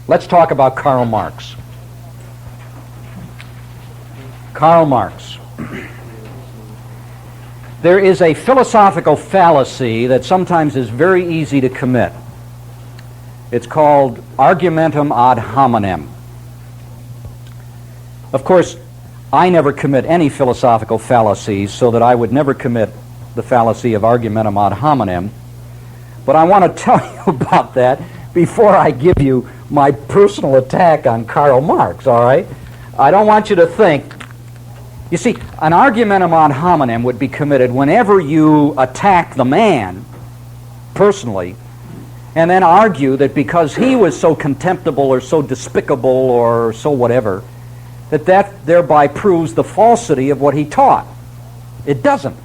Let's talk about Karl Marx. Karl Marx. There is a philosophical fallacy that sometimes is very easy to commit. It's called argumentum ad hominem. Of course, I never commit any philosophical fallacies, so that I would never commit the fallacy of argumentum ad hominem. But I want to tell you about that before I give you my personal attack on Karl Marx, all right? I don't want you to think. You see, an argumentum ad hominem would be committed whenever you attack the man personally and then argue that because he was so contemptible or so despicable or so whatever, that thereby proves the falsity of what he taught. It doesn't.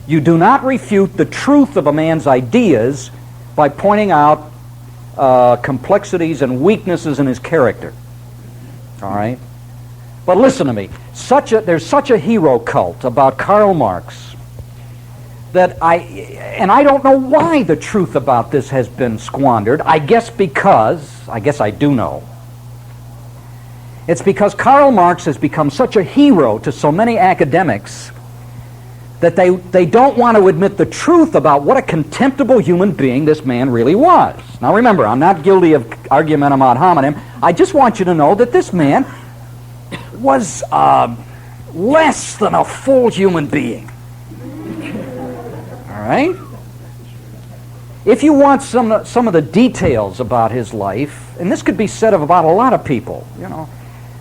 You do not refute the truth of a man's ideas by pointing out complexities and weaknesses in his character. All right? But listen to me. There's such a hero cult about Karl Marx that I don't know why the truth about this has been squandered. I guess I do know. It's because Karl Marx has become such a hero to so many academics that they don't want to admit the truth about what a contemptible human being this man really was. Now remember, I'm not guilty of argumentum ad hominem. I just want you to know that this man was less than a full human being. All right? If you want some of the details about his life, and this could be said about a lot of people, you know,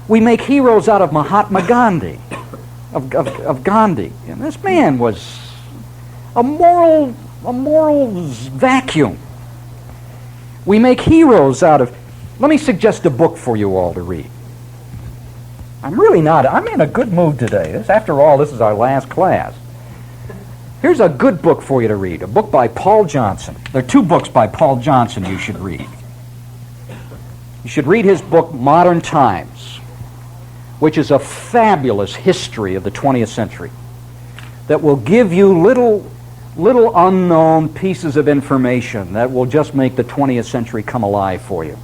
we make heroes out of Mahatma Gandhi, of Gandhi. And this man was a moral vacuum. We make heroes out of... Let me suggest a book for you all to read. I'm in a good mood today. After all, this is our last class. Here's a good book for you to read, a book by Paul Johnson. There are two books by Paul Johnson you should read. You should read his book, Modern Times, which is a fabulous history of the 20th century that will give you little unknown pieces of information that will just make the 20th century come alive for you.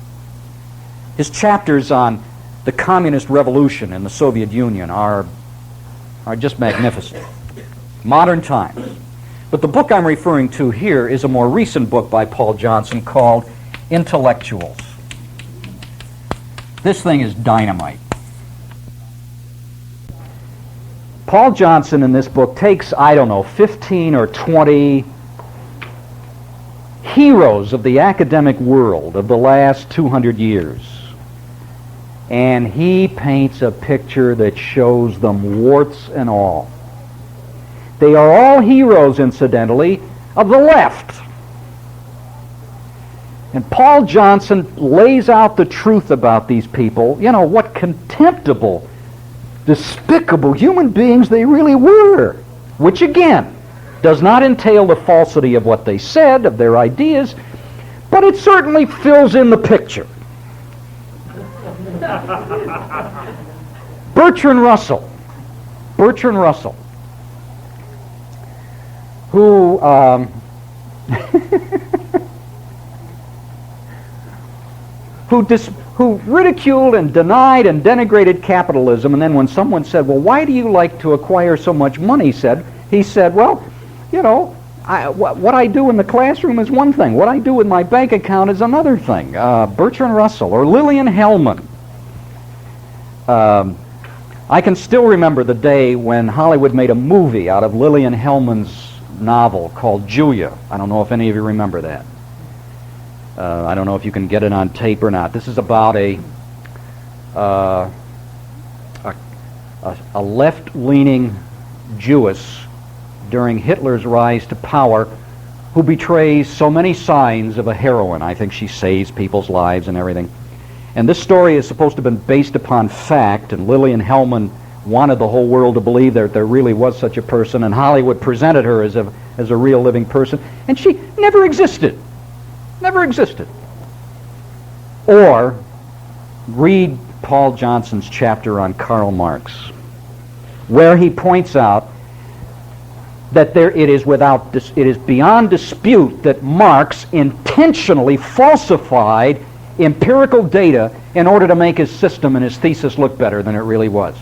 His chapters on the communist revolution in the Soviet Union are just magnificent. Modern Times. But the book I'm referring to here is a more recent book by Paul Johnson called Intellectuals. This thing is dynamite. Paul Johnson in this book takes, 15 or 20 heroes of the academic world of the last 200 years, and he paints a picture that shows them warts and all. They are all heroes, incidentally, of the left. And Paul Johnson lays out the truth about these people, what contemptible, despicable human beings they really were, which again does not entail the falsity of what they said, of their ideas, but it certainly fills in the picture. Bertrand Russell, who who ridiculed and denied and denigrated capitalism, and then when someone said, well, why do you like to acquire so much money, he said, well, what I do in the classroom is one thing. What I do with my bank account is another thing. Bertrand Russell or Lillian Hellman. I can still remember the day when Hollywood made a movie out of Lillian Hellman's novel called Julia. I don't know if any of you remember that. I don't know if you can get it on tape or not. This is about a left-leaning Jewess during Hitler's rise to power who betrays so many signs of a heroine. I think she saves people's lives and everything. And this story is supposed to have been based upon fact, and Lillian Hellman wanted the whole world to believe that there really was such a person, and Hollywood presented her as a real living person, and she never existed. Never existed. Or read Paul Johnson's chapter on Karl Marx, where he points out that it is beyond dispute that Marx intentionally falsified empirical data in order to make his system and his thesis look better than it really was.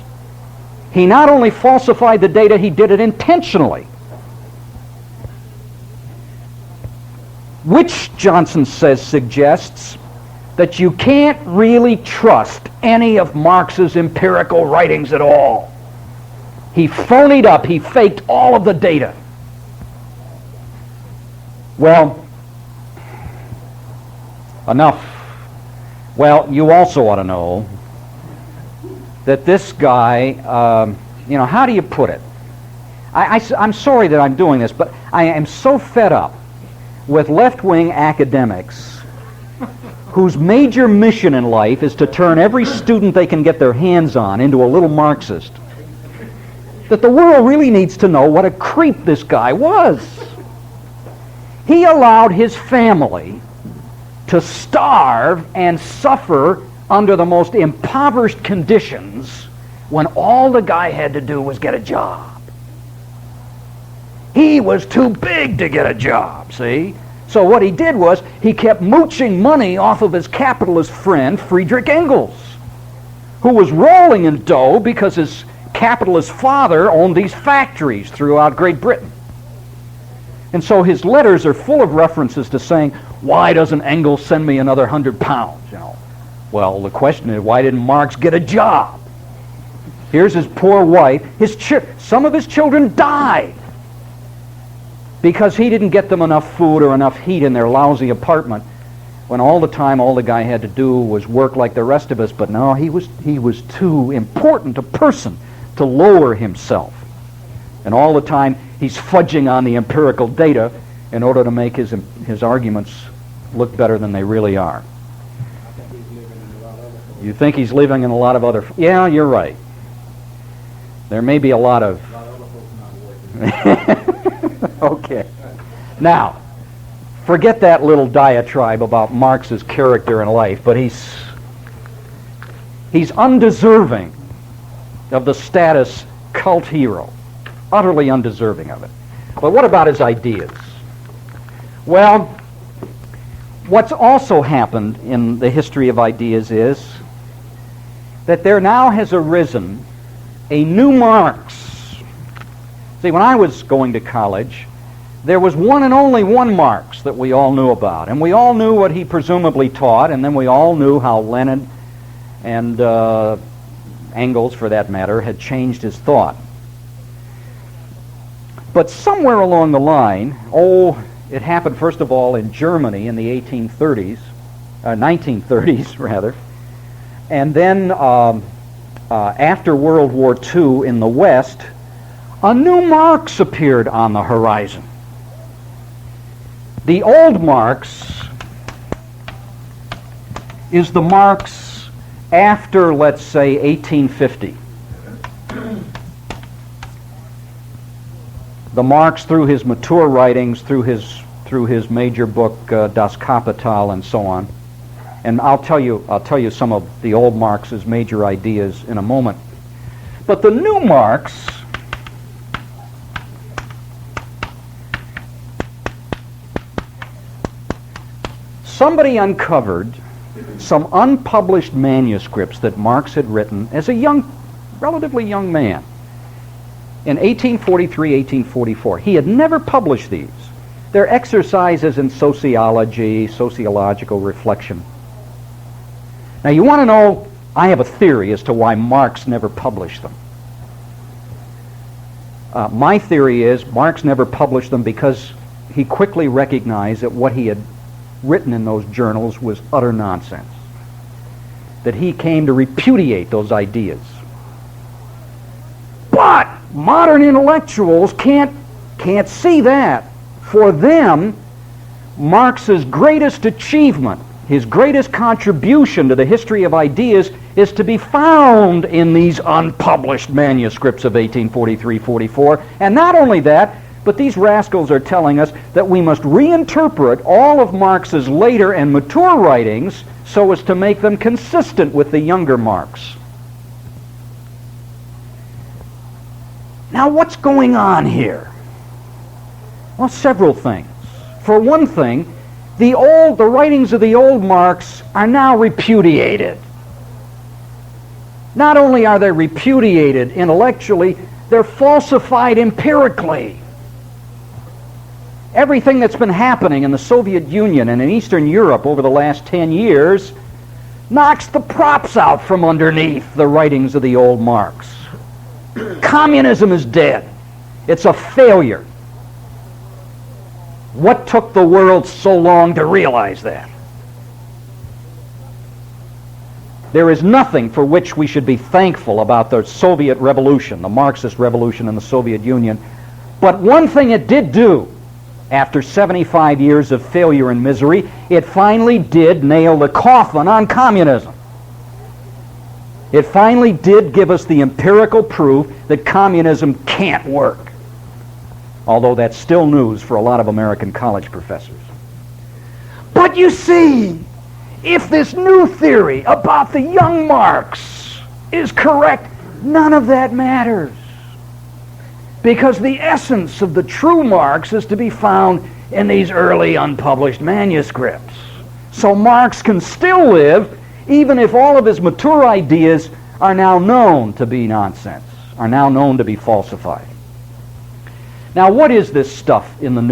He not only falsified the data, he did it intentionally. Which, Johnson says, suggests that you can't really trust any of Marx's empirical writings at all. He phonied up, he faked all of the data. Well, enough. Well, you also ought to know that this guy, how do you put it? I'm sorry that I'm doing this, but I am so fed up with left-wing academics whose major mission in life is to turn every student they can get their hands on into a little Marxist, that the world really needs to know what a creep this guy was. He allowed his family to starve and suffer under the most impoverished conditions when all the guy had to do was get a job. He was too big to get a job, see? So what he did was he kept mooching money off of his capitalist friend Friedrich Engels, who was rolling in dough because his capitalist father owned these factories throughout Great Britain. And so his letters are full of references to saying, why doesn't Engels send me another 100 pounds, Well, the question is, why didn't Marx get a job? Here's his poor wife. Some of his children died because he didn't get them enough food or enough heat in their lousy apartment, when all the time all the guy had to do was work like the rest of us. But no, he was too important a person to lower himself. And all the time he's fudging on the empirical data in order to make his arguments look better than they really are. You think he's living in a lot of other... Yeah, you're right. There may be a lot of... Okay. Now, forget that little diatribe about Marx's character and life, but he's undeserving of the status cult hero. Utterly undeserving of it. But what about his ideas? Well, what's also happened in the history of ideas is that there now has arisen a new Marx. See, when I was going to college, there was one and only one Marx that we all knew about, and we all knew what he presumably taught, and then we all knew how Lenin and Engels, for that matter, had changed his thought. But somewhere along the line, it happened first of all in Germany in the 1930s rather, and then after World War II in the West, a new Marx appeared on the horizon. The old Marx is the Marx after, let's say, 1850. The Marx through his mature writings, through his major book Das Kapital and so on. And I'll tell you some of the old Marx's major ideas in a moment. But the new Marx somebody uncovered some unpublished manuscripts that Marx had written as a relatively young man in 1843, 1844. He had never published these. They're exercises in sociology, sociological reflection. Now you want to know, I have a theory as to why Marx never published them. My theory is Marx never published them because he quickly recognized that what he had written in those journals was utter nonsense. That he came to repudiate those ideas. But modern intellectuals can't see that. For them, Marx's greatest achievement, his greatest contribution to the history of ideas, is to be found in these unpublished manuscripts of 1843-44. And not only that, but these rascals are telling us that we must reinterpret all of Marx's later and mature writings so as to make them consistent with the younger Marx. Now, what's going on here? Well, several things. For one thing, the writings of the old Marx are now repudiated. Not only are they repudiated intellectually, they're falsified empirically. Everything that's been happening in the Soviet Union and in Eastern Europe over the last 10 years knocks the props out from underneath the writings of the old Marx. Communism is dead. It's a failure. What took the world so long to realize that? There is nothing for which we should be thankful about the Soviet Revolution, the Marxist revolution in the Soviet Union. But one thing it did do, after 75 years of failure and misery, it finally did nail the coffin on communism. It finally did give us the empirical proof that communism can't work. Although that's still news for a lot of American college professors. But you see, if this new theory about the young Marx is correct, none of that matters. Because the essence of the true Marx is to be found in these early unpublished manuscripts. So Marx can still live, even if all of his mature ideas are now known to be nonsense, are now known to be falsified. Now, what is this stuff in the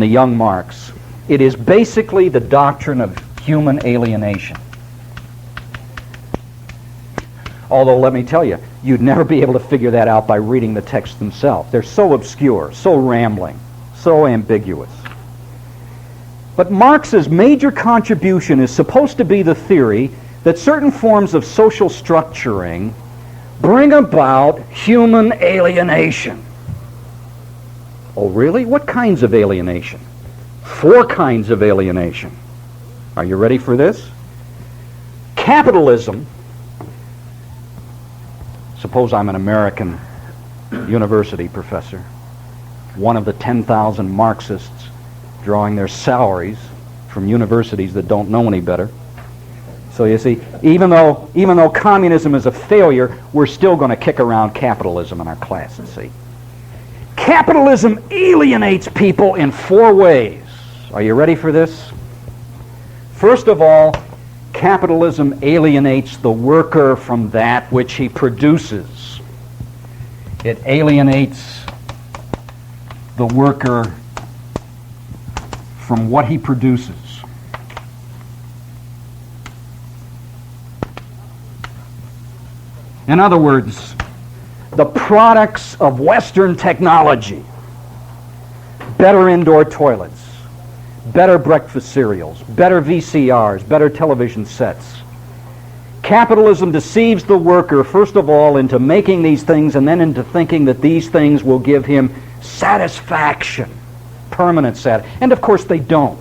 Young Marx? It is basically the doctrine of human alienation. Although, let me tell you, you'd never be able to figure that out by reading the texts themselves. They're so obscure, so rambling, so ambiguous. But Marx's major contribution is supposed to be the theory that certain forms of social structuring bring about human alienation. Oh, really? What kinds of alienation? 4 kinds of alienation. Are you ready for this? Capitalism. Suppose I'm an American university professor, one of the 10,000 Marxists drawing their salaries from universities that don't know any better. So you see, even though communism is a failure, we're still going to kick around capitalism in our classes, see. Capitalism alienates people in 4 ways. Are you ready for this? First of all, capitalism alienates the worker from that which he produces. It alienates the worker from what he produces. In other words, the products of Western technology, better indoor toilets, better breakfast cereals, better VCRs, better television sets. Capitalism deceives the worker, first of all, into making these things and then into thinking that these things will give him satisfaction, permanent satisfaction. And of course they don't.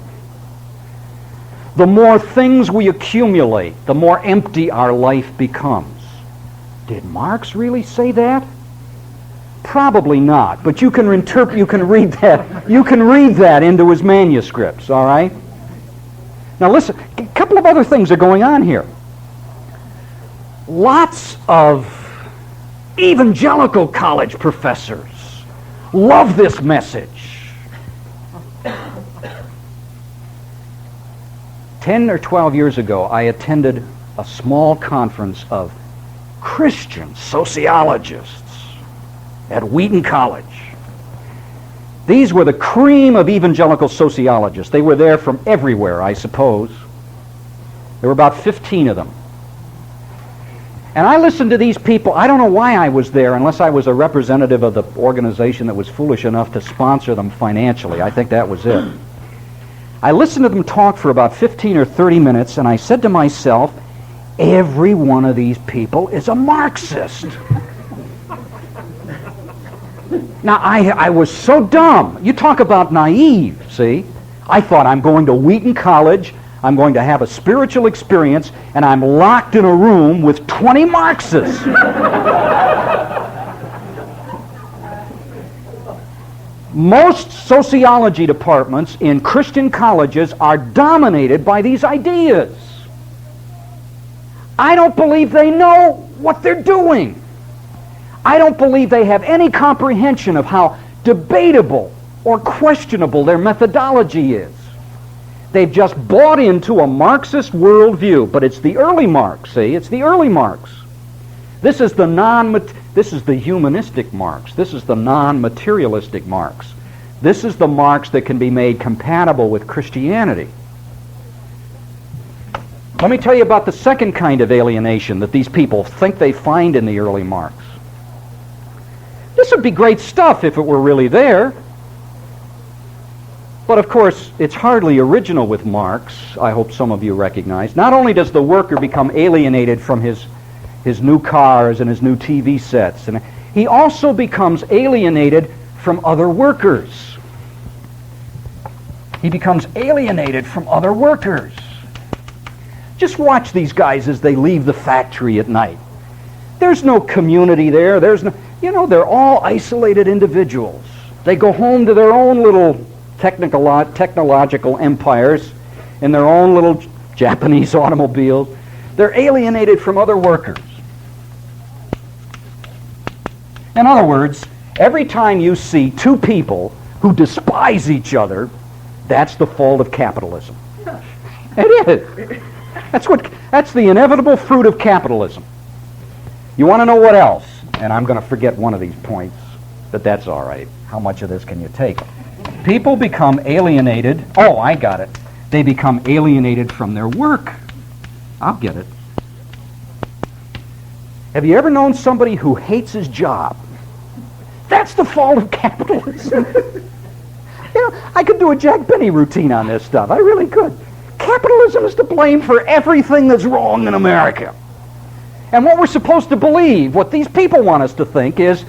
The more things we accumulate, the more empty our life becomes. Did Marx really say that? Probably not, but you can read that into his manuscripts, all right? Now listen, a couple of other things are going on here. Lots of evangelical college professors love this message. 10 or 12 years ago, I attended a small conference of Christian sociologists at Wheaton College. These were the cream of evangelical sociologists. They were there from everywhere, I suppose. There were about 15 of them. And I listened to these people. I don't know why I was there unless I was a representative of the organization that was foolish enough to sponsor them financially. I think that was it. I listened to them talk for about 15 or 30 minutes, and I said to myself, every one of these people is a Marxist. Now, I was so dumb. You talk about naive, see? I thought, I'm going to Wheaton College, I'm going to have a spiritual experience, and I'm locked in a room with 20 Marxists. Most sociology departments in Christian colleges are dominated by these ideas. I don't believe they know what they're doing. I don't believe they have any comprehension of how debatable or questionable their methodology is. They've just bought into a Marxist worldview, but it's the early Marx, see? It's the early Marx. This is the humanistic Marx. This is the non-materialistic Marx. This is the Marx that can be made compatible with Christianity. Let me tell you about the second kind of alienation that these people think they find in the early Marx. This would be great stuff if it were really there. But of course, it's hardly original with Marx, I hope some of you recognize. Not only does the worker become alienated from his new cars and his new TV sets, and he also becomes alienated from other workers. He becomes alienated from other workers. Just watch these guys as they leave the factory at night. There's no community there. There's no, they're all isolated individuals. They go home to their own little technological empires in their own little Japanese automobiles. They're alienated from other workers. In other words, every time you see two people who despise each other, that's the fault of capitalism. It is. That's the inevitable fruit of capitalism. You want to know what else? And I'm going to forget one of these points, but that's all right. How much of this can you take? People become alienated. Oh, I got it. They become alienated from their work. I'll get it. Have you ever known somebody who hates his job? That's the fault of capitalism. I could do a Jack Benny routine on this stuff. I really could. Capitalism is to blame for everything that's wrong in America. And what we're supposed to believe, what these people want us to think, is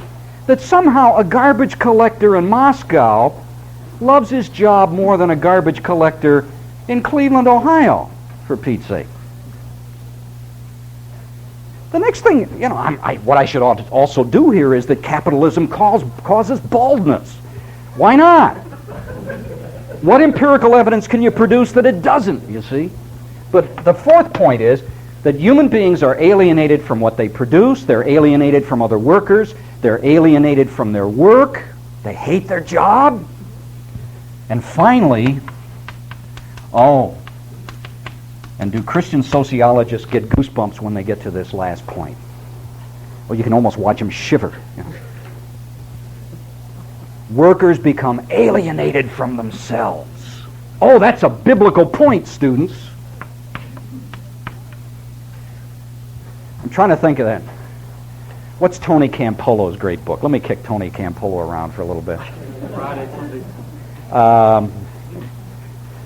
that somehow a garbage collector in Moscow loves his job more than a garbage collector in Cleveland, Ohio, for Pete's sake. The next thing, what I should also do here is that capitalism causes baldness. Why not? What empirical evidence can you produce that it doesn't, you see? But the fourth point is that human beings are alienated from what they produce, they're alienated from other workers, they're alienated from their work, they hate their job. And finally, and do Christian sociologists get goosebumps when they get to this last point? Well, you can almost watch them shiver. Workers become alienated from themselves. Oh, that's a biblical point, students. I'm trying to think of that. What's Tony Campolo's great book? Let me kick Tony Campolo around for a little bit.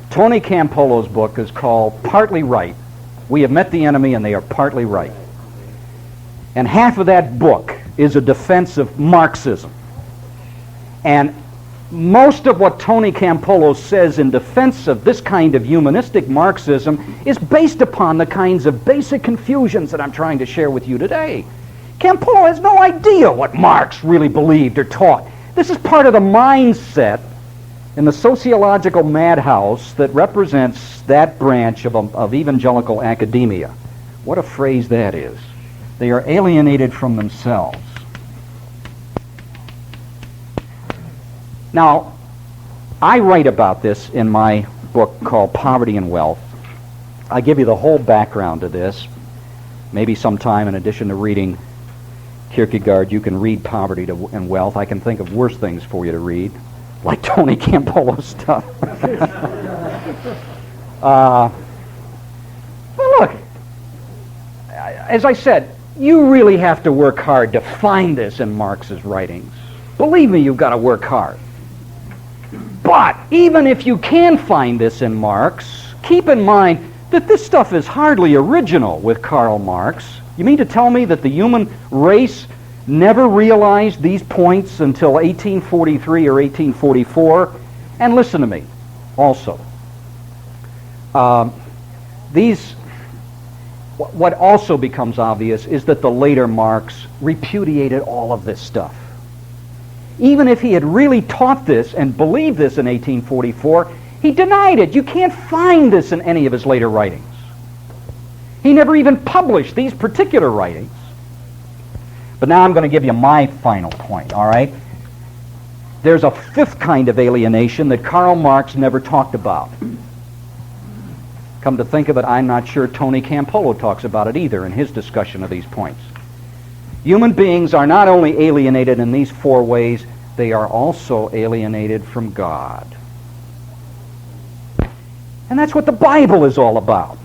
Tony Campolo's book is called Partly Right. We have met the enemy and they are partly right. And half of that book is a defense of Marxism. And most of what Tony Campolo says in defense of this kind of humanistic Marxism is based upon the kinds of basic confusions that I'm trying to share with you today. Campolo has no idea what Marx really believed or taught. This is part of the mindset in the sociological madhouse that represents that branch of evangelical academia. What a phrase that is. They are alienated from themselves. Now, I write about this in my book called Poverty and Wealth. I give you the whole background to this. Maybe sometime, in addition to reading Kierkegaard, you can read Poverty and Wealth. I can think of worse things for you to read, like Tony Campolo stuff. Well, look, as I said, you really have to work hard to find this in Marx's writings. Believe me, you've got to work hard. But even if you can find this in Marx, keep in mind that this stuff is hardly original with Karl Marx. You mean to tell me that the human race never realized these points until 1843 or 1844? And listen to me, also. What also becomes obvious is that the later Marx repudiated all of this stuff. Even if he had really taught this and believed this in 1844, he denied it. You can't find this in any of his later writings. He never even published these particular writings. But now I'm going to give you my final point, all right? there's a fifth kind of alienation that Karl Marx never talked about. Come to think of it, I'm not sure Tony Campolo talks about it either in his discussion of these points. Human beings are not only alienated in these four ways, they are also alienated from God. And that's what the Bible is all about.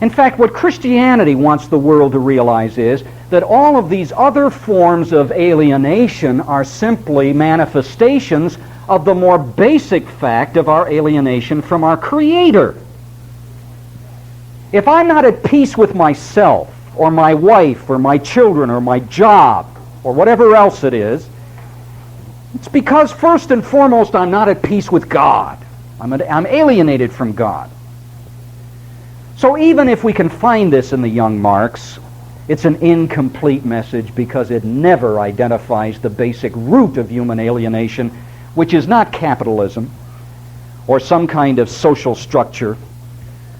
In fact, what Christianity wants the world to realize is that all of these other forms of alienation are simply manifestations of the more basic fact of our alienation from our Creator. If I'm not at peace with myself, or my wife, or my children, or my job, or whatever else it is, it's because first and foremost I'm not at peace with God. I'm alienated from God. So even if we can find this in the Young Marx, it's an incomplete message because it never identifies the basic root of human alienation, which is not capitalism or some kind of social structure,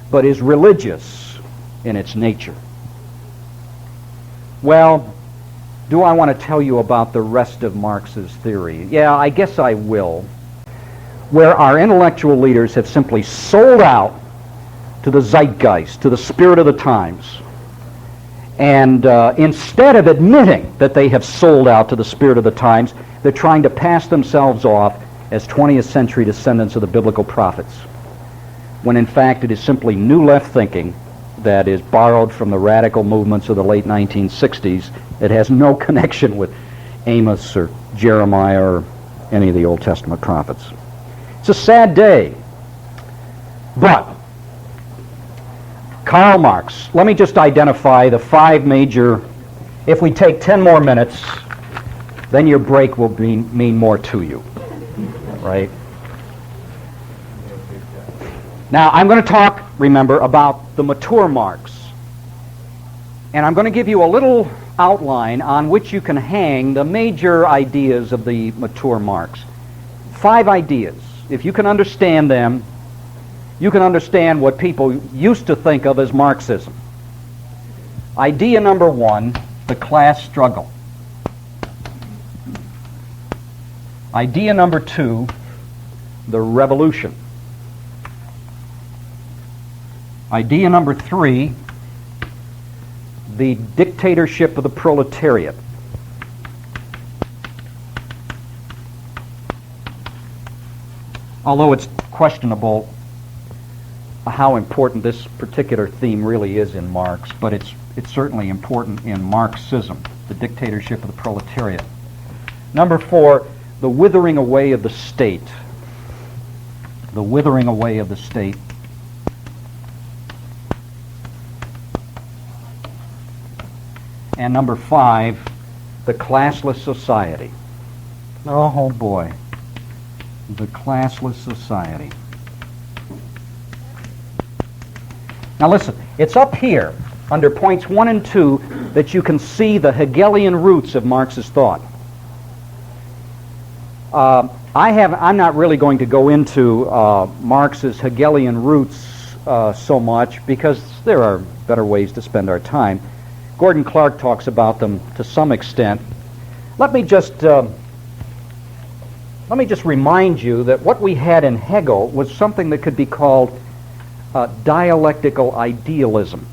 but is religious in its nature. Well, do I want to tell you about the rest of Marx's theory? Yeah, I guess I will. Where our intellectual leaders have simply sold out to the zeitgeist, to the spirit of the times. And instead of admitting that they have sold out to the spirit of the times, they're trying to pass themselves off as 20th century descendants of the biblical prophets, when in fact it is simply new left thinking that is borrowed from the radical movements of the late 1960s. It has no connection with Amos or Jeremiah or any of the Old Testament prophets. It's a sad day. But Karl Marx, let me just identify the five major, if we take 10 more minutes, then your break will mean more to you, right? Now, I'm going to talk, remember, about the mature Marx. And I'm going to give you a little outline on which you can hang the major ideas of the mature Marx. 5 ideas. If you can understand them, you can understand what people used to think of as Marxism. Idea number 1, the class struggle. Idea number 2, the revolution. Idea number 3, the dictatorship of the proletariat. Although it's questionable how important this particular theme really is in Marx, but it's certainly important in Marxism, the dictatorship of the proletariat. Number 4, the withering away of the state. The withering away of the state. And number 5, the classless society. Oh boy, the classless society. Now listen, it's up here under points 1 and 2 that you can see the Hegelian roots of Marxist thought. I'm not really going to go into Marx's Hegelian roots so much because there are better ways to spend our time. Gordon Clark talks about them to some extent. Let me just remind you that what we had in Hegel was something that could be called dialectical idealism.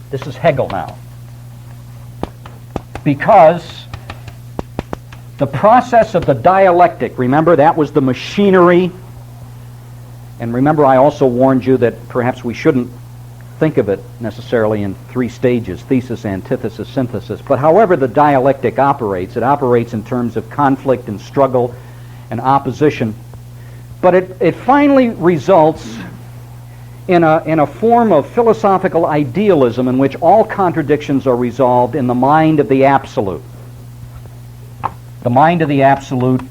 This is Hegel now. Because the process of the dialectic, remember that was the machinery, and remember I also warned you that perhaps we shouldn't think of it necessarily in 3 stages, thesis, antithesis, synthesis. But however the dialectic operates, it operates in terms of conflict and struggle and opposition. But it finally results in a form of philosophical idealism in which all contradictions are resolved in the mind of the absolute. The mind of the absolute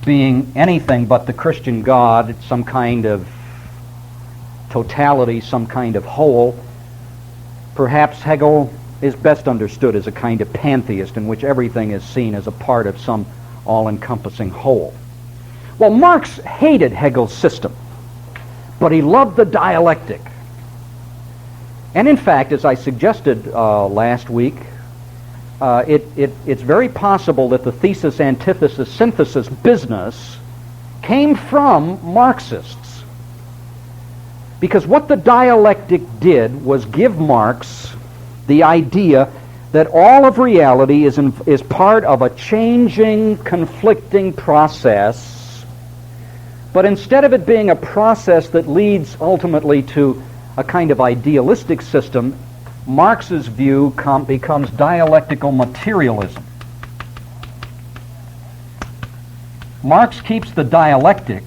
being anything but the Christian God, some kind of totality, some kind of whole. Perhaps Hegel is best understood as a kind of pantheist in which everything is seen as a part of some all-encompassing whole. Well, Marx hated Hegel's system, but he loved the dialectic. And in fact, as I suggested last week, it's very possible that the thesis, antithesis, synthesis business came from Marxists. Because what the dialectic did was give Marx the idea that all of reality is part of a changing, conflicting process, but instead of it being a process that leads ultimately to a kind of idealistic system, Marx's view becomes dialectical materialism. Marx keeps the dialectic,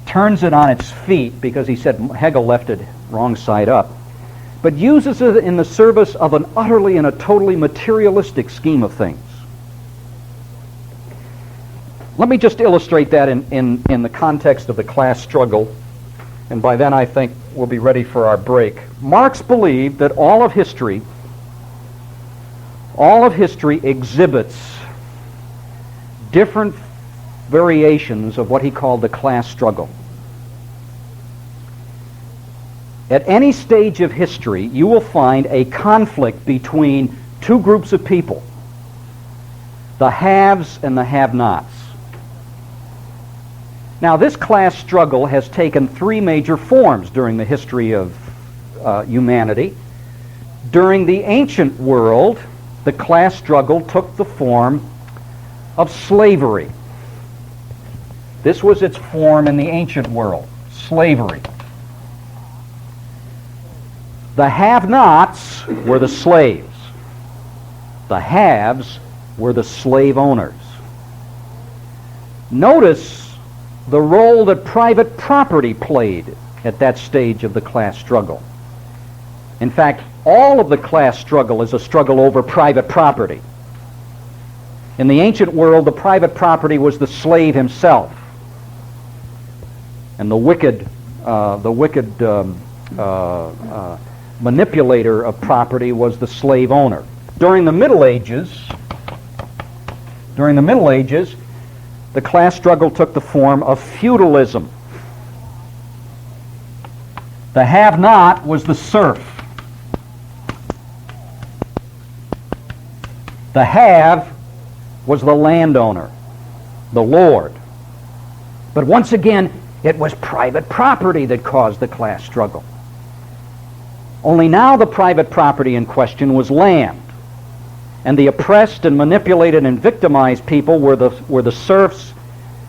turns it on its feet, because he said Hegel left it wrong side up, but uses it in the service of an utterly and a totally materialistic scheme of things. Let me just illustrate that in the context of the class struggle, and by then I think we'll be ready for our break. Marx believed that all of history exhibits different variations of what he called the class struggle. At any stage of history, you will find a conflict between two groups of people, the haves and the have-nots. Now, this class struggle has taken three major forms during the history of humanity. During the ancient world, the class struggle took the form of slavery. This was its form in the ancient world, slavery. The have-nots were the slaves. The haves were the slave owners. Notice the role that private property played at that stage of the class struggle. In fact, all of the class struggle is a struggle over private property. In the ancient world, the private property was the slave himself, and the wicked manipulator of property was the slave owner. During the Middle Ages, the class struggle took the form of feudalism. The have-not was the serf. The have was the landowner, the lord. But once again, it was private property that caused the class struggle. Only now the private property in question was land, and the oppressed and manipulated and victimized people were the serfs,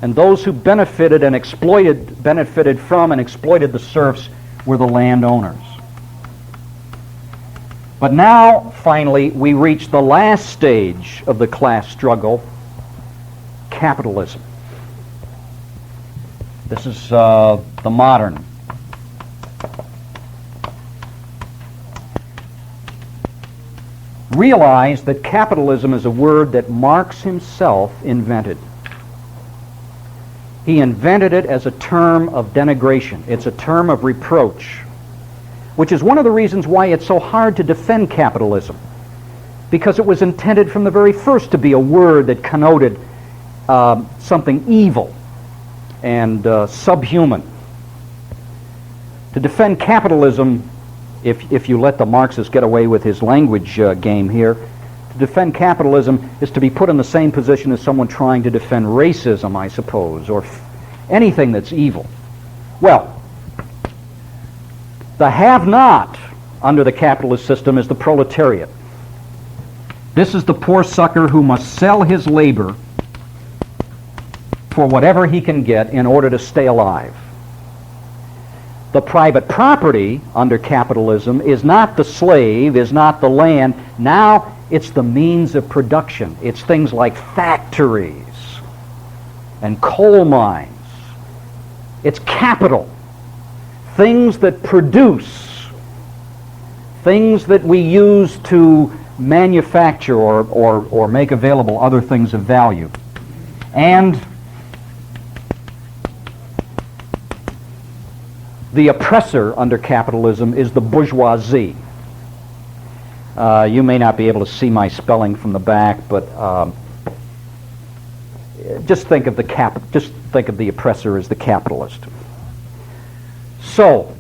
and those who benefited from and exploited the serfs were the landowners. But now, finally, we reach the last stage of the class struggle, capitalism. This is the modern. Realize that capitalism is a word that Marx himself invented. He invented it as a term of denigration. It's a term of reproach, which is one of the reasons why it's so hard to defend capitalism, because it was intended from the very first to be a word that connoted something evil and subhuman. To defend capitalism, if you let the Marxist get away with his language game here, to defend capitalism is to be put in the same position as someone trying to defend racism, I suppose, or anything that's evil. Well, the have-not under the capitalist system is the proletariat. This is the poor sucker who must sell his labor for whatever he can get in order to stay alive. The private property under capitalism is not the slave, is not the land. Now it's the means of production. It's things like factories and coal mines. It's capital. Things that produce, things that we use to manufacture or make available other things of value. And the oppressor under capitalism is the bourgeoisie. You may not be able to see my spelling from the back, but just think of the oppressor as the capitalist. So,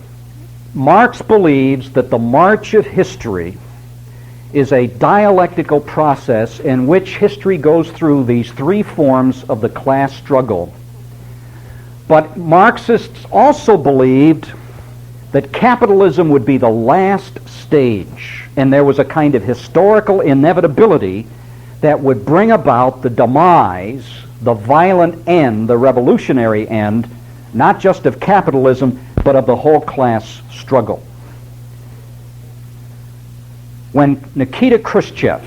Marx believes that the march of history is a dialectical process in which history goes through these three forms of the class struggle. But Marxists also believed that capitalism would be the last stage, and there was a kind of historical inevitability that would bring about the demise, the violent end, the revolutionary end, not just of capitalism, but of the whole class struggle. When Nikita Khrushchev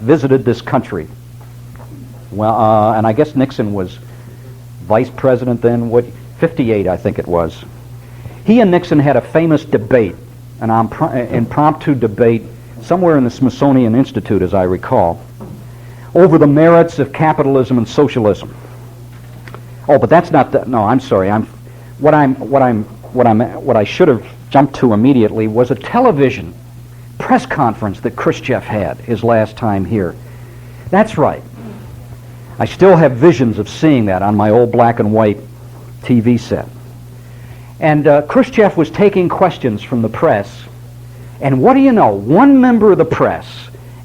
visited this country, well, and I guess Nixon was vice president then, 58 I think it was. He and Nixon had a famous debate, an impromptu debate, somewhere in the Smithsonian Institute, as I recall, over the merits of capitalism and socialism. Oh, but that's not the, no, I'm sorry. What I should have jumped to immediately was a television press conference that Khrushchev had his last time here. That's right. I still have visions of seeing that on my old black and white TV set. And Khrushchev was taking questions from the press, and what do you know? One member of the press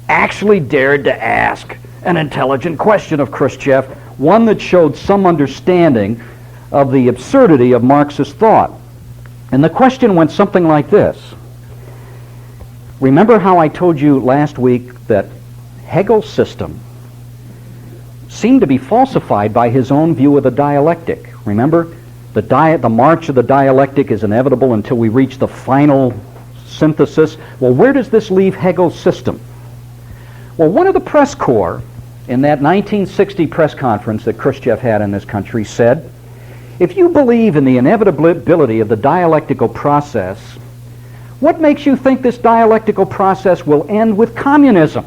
actually dared to ask an intelligent question of Khrushchev, one that showed some understanding of the absurdity of Marxist thought. And the question went something like this. Remember how I told you last week that Hegel's system seemed to be falsified by his own view of the dialectic? Remember, the march of the dialectic is inevitable until we reach the final synthesis. Well, where does this leave Hegel's system? Well, one of the press corps in that 1960 press conference that Khrushchev had in this country said, if you believe in the inevitability of the dialectical process, what makes you think this dialectical process will end with communism?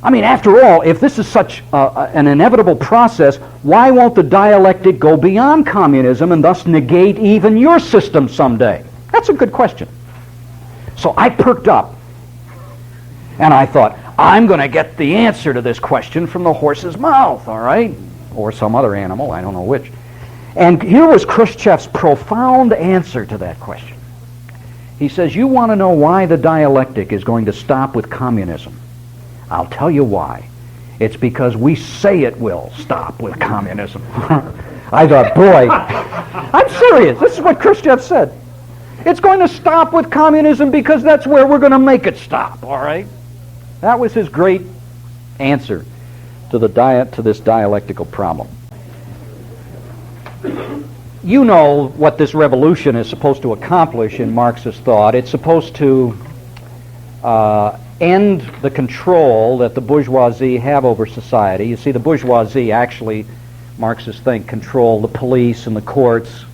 I mean, after all, if this is such an inevitable process, why won't the dialectic go beyond communism and thus negate even your system someday? That's a good question. So I perked up, and I thought, I'm going to get the answer to this question from the horse's mouth, all right? Or some other animal, I don't know which. And here was Khrushchev's profound answer to that question. He says, you want to know why the dialectic is going to stop with communism? I'll tell you why. It's because we say it will stop with communism. I thought, boy, I'm serious. This is what Khrushchev said. It's going to stop with communism because that's where we're going to make it stop, all right? That was his great answer to this dialectical problem. You know what this revolution is supposed to accomplish in Marxist thought. It's supposed to end the control that the bourgeoisie have over society. You see, the bourgeoisie actually, Marxists think, control the police and the courts.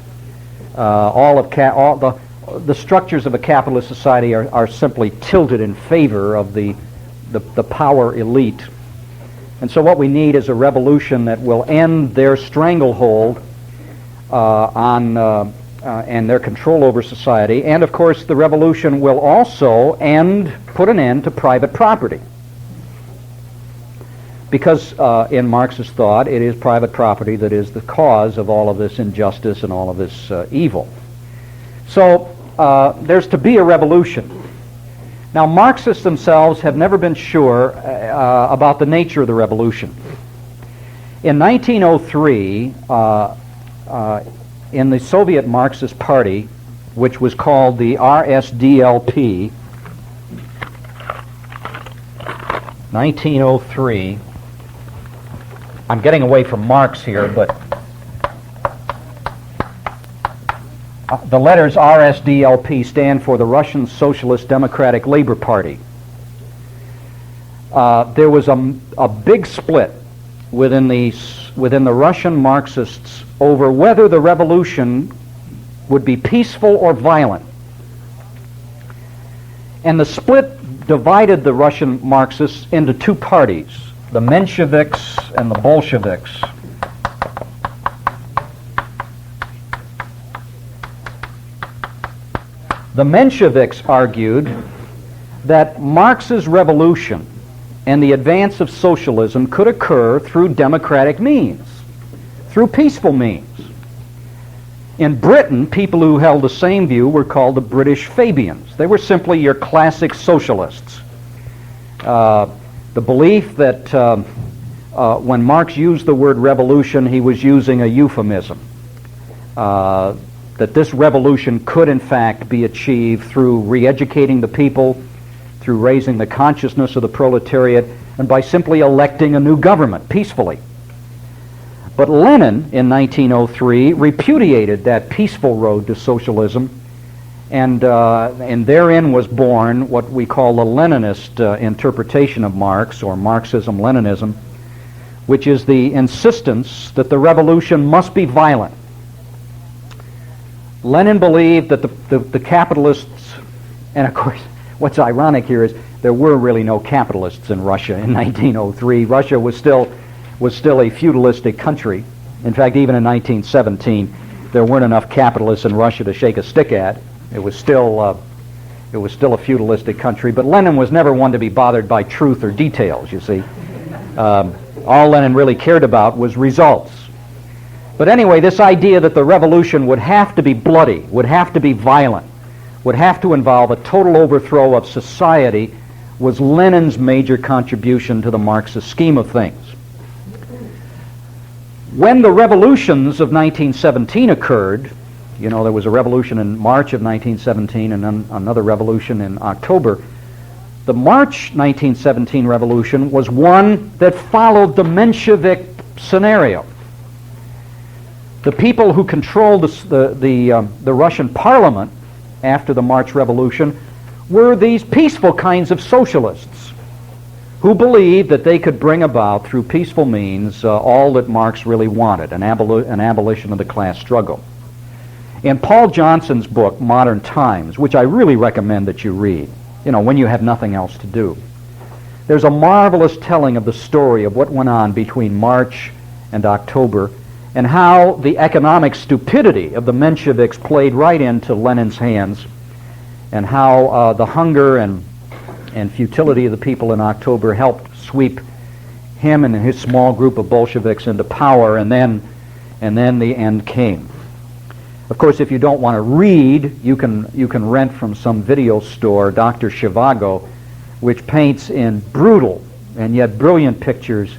The structures of a capitalist society are simply tilted in favor of the power elite. And so what we need is a revolution that will end their stranglehold and their control over society. And of course, the revolution will also put an end to private property. Because in Marxist thought, it is private property that is the cause of all of this injustice and all of this evil. So there's to be a revolution. Now, Marxists themselves have never been sure about the nature of the revolution. In 1903, in the Soviet Marxist Party, which was called the RSDLP, 1903, I'm getting away from Marx here, but the letters RSDLP stand for the Russian Socialist Democratic Labor Party. There was a big split within the Russian Marxists over whether the revolution would be peaceful or violent. And the split divided the Russian Marxists into two parties, the Mensheviks and the Bolsheviks. The Mensheviks argued that Marx's revolution and the advance of socialism could occur through democratic means, through peaceful means. In Britain, people who held the same view were called the British Fabians. They were simply your classic socialists. The belief that when Marx used the word revolution, he was using a euphemism. That this revolution could in fact be achieved through re-educating the people, through raising the consciousness of the proletariat, and by simply electing a new government peacefully. But Lenin, in 1903, repudiated that peaceful road to socialism, and therein was born what we call the Leninist interpretation of Marx, or Marxism-Leninism, which is the insistence that the revolution must be violent. Lenin believed that the capitalists, and of course, what's ironic here is there were really no capitalists in Russia in 1903. Russia was still a feudalistic country. In fact, even in 1917, there weren't enough capitalists in Russia to shake a stick at. It was still a feudalistic country. But Lenin was never one to be bothered by truth or details, you see. All Lenin really cared about was results. But anyway, this idea that the revolution would have to be bloody, would have to be violent, would have to involve a total overthrow of society was Lenin's major contribution to the Marxist scheme of things. When the revolutions of 1917 occurred, you know, there was a revolution in March of 1917 and then another revolution in October. The March 1917 revolution was one that followed the Menshevik scenario. The people who controlled the Russian parliament after the March Revolution were these peaceful kinds of socialists who believed that they could bring about, through peaceful means, all that Marx really wanted, an abolition of the class struggle. In Paul Johnson's book, Modern Times, which I really recommend that you read, you know, when you have nothing else to do, there's a marvelous telling of the story of what went on between March and October, and how the economic stupidity of the Mensheviks played right into Lenin's hands, and how the hunger and futility of the people in October helped sweep him and his small group of Bolsheviks into power, and then the end came. Of course, if you don't want to read, you can rent from some video store, Dr. Zhivago, which paints in brutal and yet brilliant pictures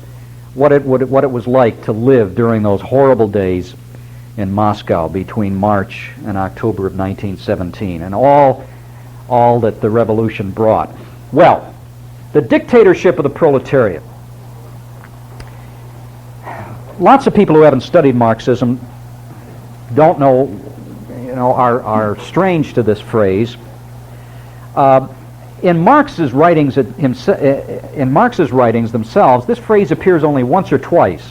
what it was like to live during those horrible days in Moscow between March and October of 1917, and all that the revolution brought. Well, the dictatorship of the proletariat. Lots of people who haven't studied Marxism don't know, are strange to this phrase. In Marx's writings themselves, this phrase appears only once or twice,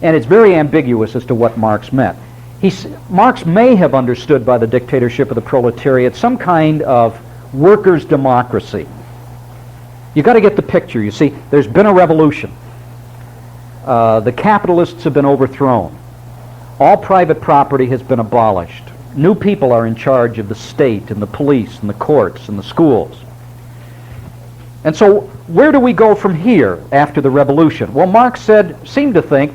and it's very ambiguous as to what Marx meant. Marx may have understood by the dictatorship of the proletariat some kind of workers' democracy. You've got to get the picture. You see, there's been a revolution. The capitalists have been overthrown. All private property has been abolished. New people are in charge of the state and the police and the courts and the schools. And so where do we go from here after the revolution? Well, Marx seemed to think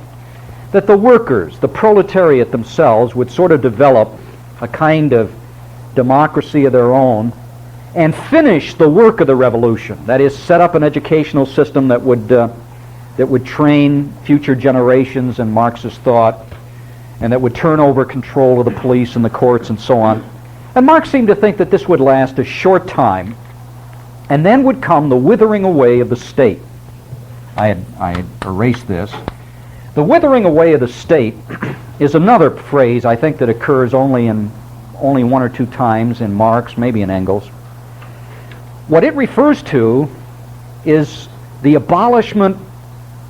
that the workers, the proletariat themselves, would sort of develop a kind of democracy of their own and finish the work of the revolution. That is, set up an educational system that would train future generations in Marxist thought, and that would turn over control of the police and the courts and so on. And Marx seemed to think that this would last a short time, and then would come the withering away of the state. I had erased this. The withering away of the state is another phrase I think that occurs only one or two times in Marx, maybe in Engels. What it refers to is the abolishment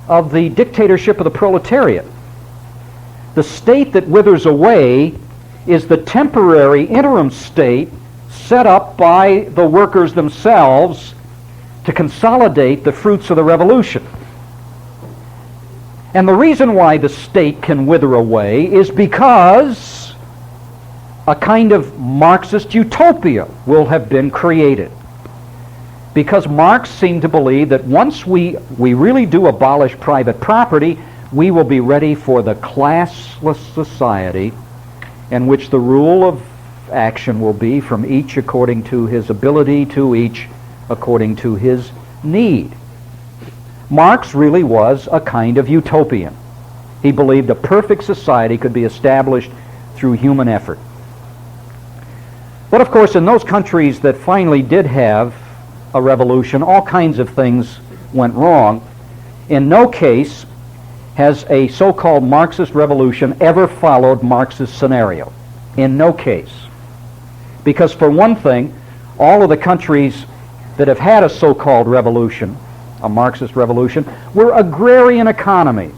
of the dictatorship of the proletariat. The state that withers away is the temporary interim state set up by the workers themselves to consolidate the fruits of the revolution. And the reason why the state can wither away is because a kind of Marxist utopia will have been created. Because Marx seemed to believe that once we really do abolish private property, we will be ready for the classless society in which the rule of action will be from each according to his ability, to each according to his need. Marx really was a kind of utopian. He believed a perfect society could be established through human effort. But of course, in those countries that finally did have a revolution, all kinds of things went wrong. In no case has a so-called Marxist revolution ever followed Marx's scenario. In no case. Because for one thing, all of the countries that have had a so-called revolution, a Marxist revolution, were agrarian economies.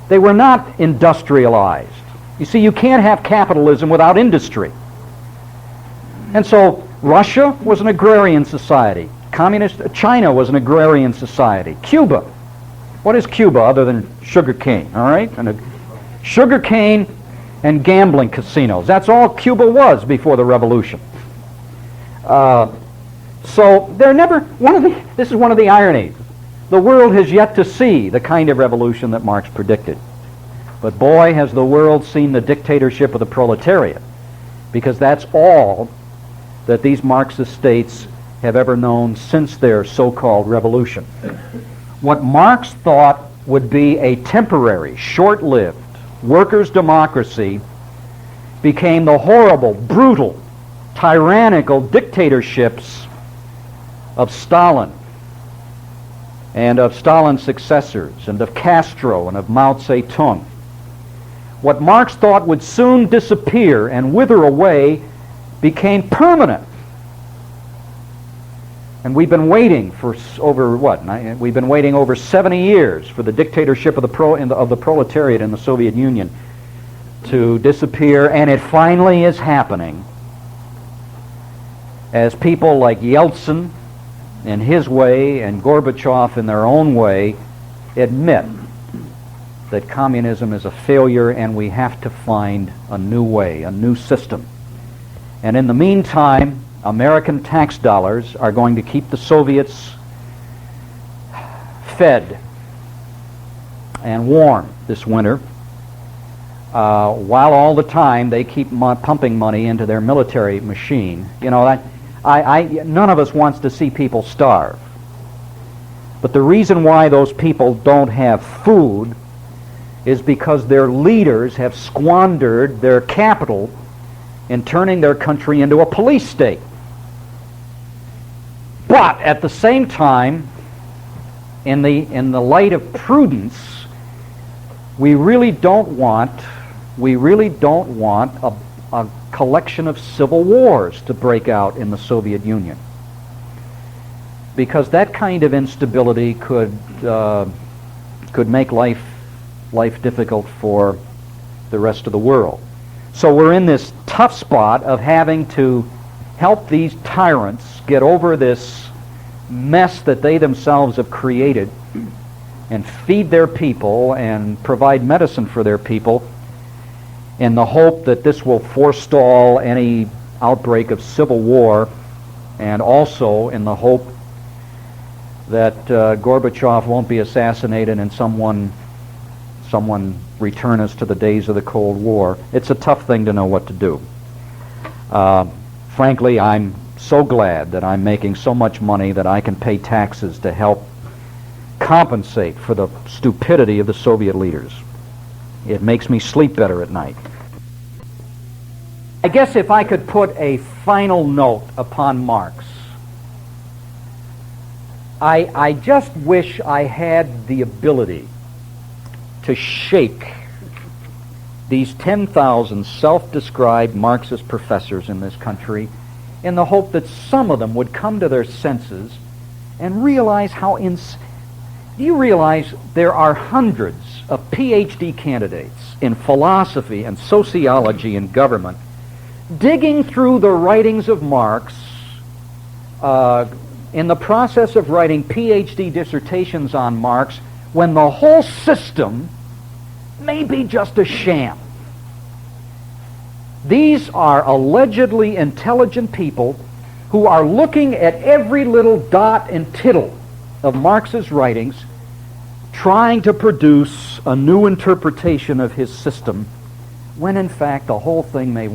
They were not industrialized. You see, you can't have capitalism without industry. And so Russia was an agrarian society. Communist China was an agrarian society. Cuba. What is Cuba other than sugar cane, all right? And sugar cane and gambling casinos. That's all Cuba was before the revolution. So they're never, this is one of the ironies. The world has yet to see the kind of revolution that Marx predicted. But boy, has the world seen the dictatorship of the proletariat, because that's all that these Marxist states have ever known since their so-called revolution. What Marx thought would be a temporary, short-lived workers' democracy became the horrible, brutal, tyrannical dictatorships of Stalin and of Stalin's successors and of Castro and of Mao Zedong. What Marx thought would soon disappear and wither away became permanent. And we've been waiting for over we've been waiting over 70 years for the dictatorship of the proletariat in the Soviet Union to disappear, and it finally is happening as people like Yeltsin in his way and Gorbachev in their own way admit that communism is a failure and we have to find a new way, a new system. And in the meantime, American tax dollars are going to keep the Soviets fed and warm this winter, while all the time they keep pumping money into their military machine. You know, none of us wants to see people starve. But the reason why those people don't have food is because their leaders have squandered their capital in turning their country into a police state. But at the same time, in the light of prudence, we really don't want a collection of civil wars to break out in the Soviet Union, because that kind of instability could make life difficult for the rest of the world. So we're in this tough spot of having to help these tyrants get over this mess that they themselves have created and feed their people and provide medicine for their people in the hope that this will forestall any outbreak of civil war, and also in the hope that Gorbachev won't be assassinated and someone return us to the days of the Cold War. It's a tough thing to know what to do. Frankly, I'm so glad that I'm making so much money that I can pay taxes to help compensate for the stupidity of the Soviet leaders. It makes me sleep better at night. I guess if I could put a final note upon Marx, I just wish I had the ability to shake these 10,000 self-described Marxist professors in this country in the hope that some of them would come to their senses and realize how do you realize there are hundreds of PhD candidates in philosophy and sociology and government digging through the writings of Marx in the process of writing PhD dissertations on Marx, when the whole system may be just a sham. These are allegedly intelligent people who are looking at every little dot and tittle of Marx's writings, trying to produce a new interpretation of his system when in fact the whole thing may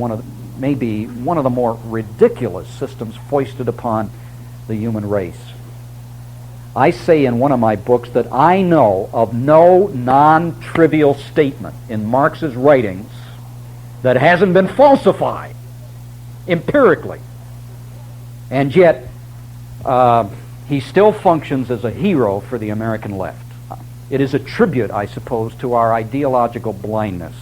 be one of the more ridiculous systems foisted upon the human race. I say in one of my books that I know of no non-trivial statement in Marx's writings that hasn't been falsified empirically. And yet, he still functions as a hero for the American left. It is a tribute, I suppose, to our ideological blindness.